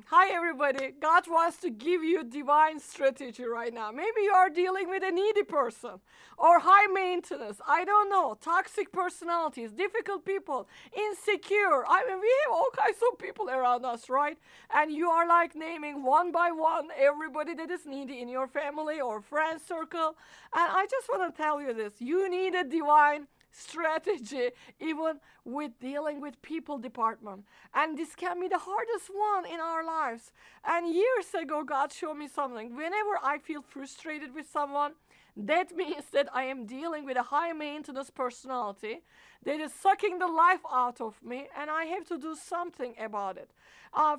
Hi, everybody. God wants to give you divine strategy right now. Maybe you are dealing with a needy person or high maintenance. I don't know. Toxic personalities, difficult people, insecure. I mean, we have all kinds of people around us, right? And you are like naming one by one everybody that is needy in your family or friend circle. And I just want to tell you this, you need a divine strategy even with dealing with people department, and this can be the hardest one in our lives. And years ago, God showed me something. Whenever I feel frustrated with someone, that means that I am dealing with a high maintenance personality that is sucking the life out of me, and I have to do something about it.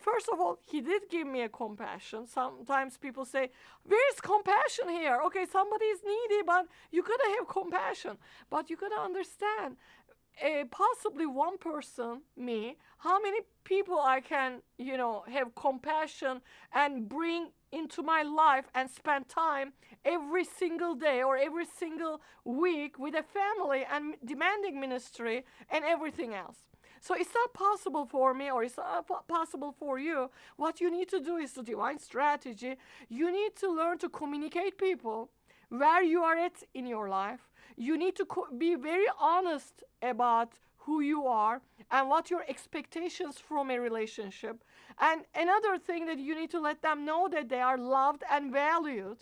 First of all, He did give me a compassion. Sometimes people say, where is compassion here? Okay, somebody is needy, but you gotta have compassion. But you gotta understand, possibly one person, me, how many people I can, have compassion and bring into my life and spend time every single day or every single week with a family and demanding ministry and everything else. So it's not possible for me, or it's not possible for you. What you need to do is to divine strategy. You need to learn to communicate people where you are at in your life. You need to be very honest about who you are and what your expectations from a relationship. And another thing, that you need to let them know that they are loved and valued,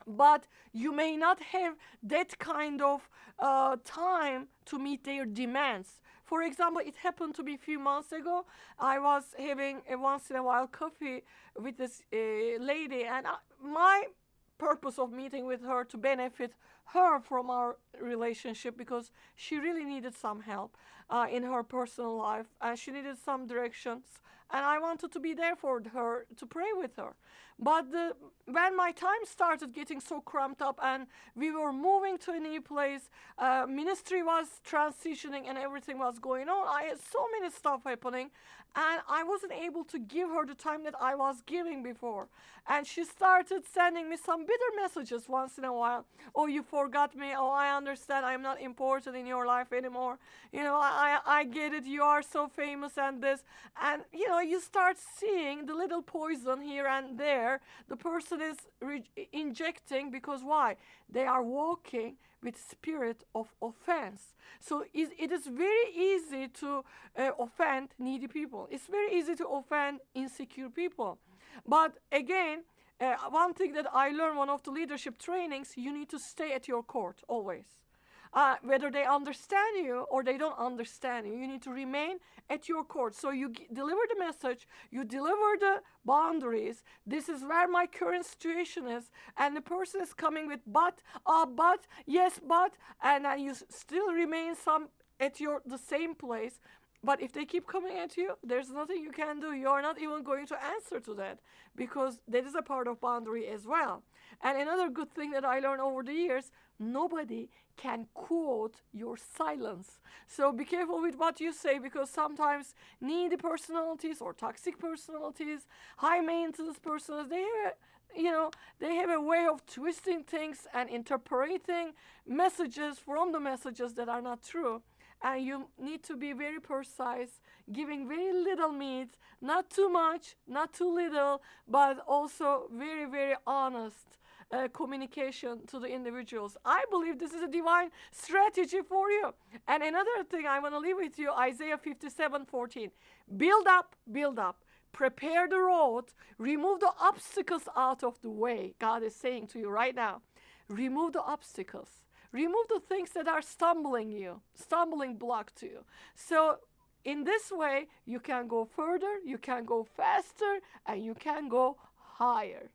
but you may not have that kind of time to meet their demands. For example, it happened to me a few months ago. I was having a once in a while coffee with this lady, and my purpose of meeting with her to benefit her from our relationship, because she really needed some help in her personal life, and she needed some directions, and I wanted to be there for her, to pray with her. But when my time started getting so cramped up and we were moving to a new place, ministry was transitioning and everything was going on, I had so many stuff happening, and I wasn't able to give her the time that I was giving before. And she started sending me some bitter messages once in a while. Oh, you forgot me. Oh, I understand. I'm not important in your life anymore. I get it. You are so famous and this. And, you start seeing the little poison here and there the person is injecting, because why? They are walking with spirit of offense. So it is very easy to offend needy people. It's very easy to offend insecure people. But again, one thing that I learned, one of the leadership trainings, you need to stay at your court always. Whether they understand you or they don't understand you, you need to remain at your court. So you deliver the message, you deliver the boundaries. This is where my current situation is, and the person is coming with but, yes, but, and you still remain at the same place. But if they keep coming at you, there's nothing you can do. You're not even going to answer to that, because that is a part of boundary as well. And another good thing that I learned over the years, nobody can quote your silence. So be careful with what you say, because sometimes needy personalities or toxic personalities, high maintenance personalities, they have a way of twisting things and interpreting messages from the messages that are not true. And you need to be very precise, giving very little meat, not too much, not too little, but also very, very honest communication to the individuals. I believe this is a divine strategy for you. And another thing I want to leave with you, Isaiah 57:14. Build up, build up. Prepare the road. Remove the obstacles out of the way. God is saying to you right now, remove the obstacles. Remove the things that are stumbling block to you. So in this way, you can go further, you can go faster, and you can go higher.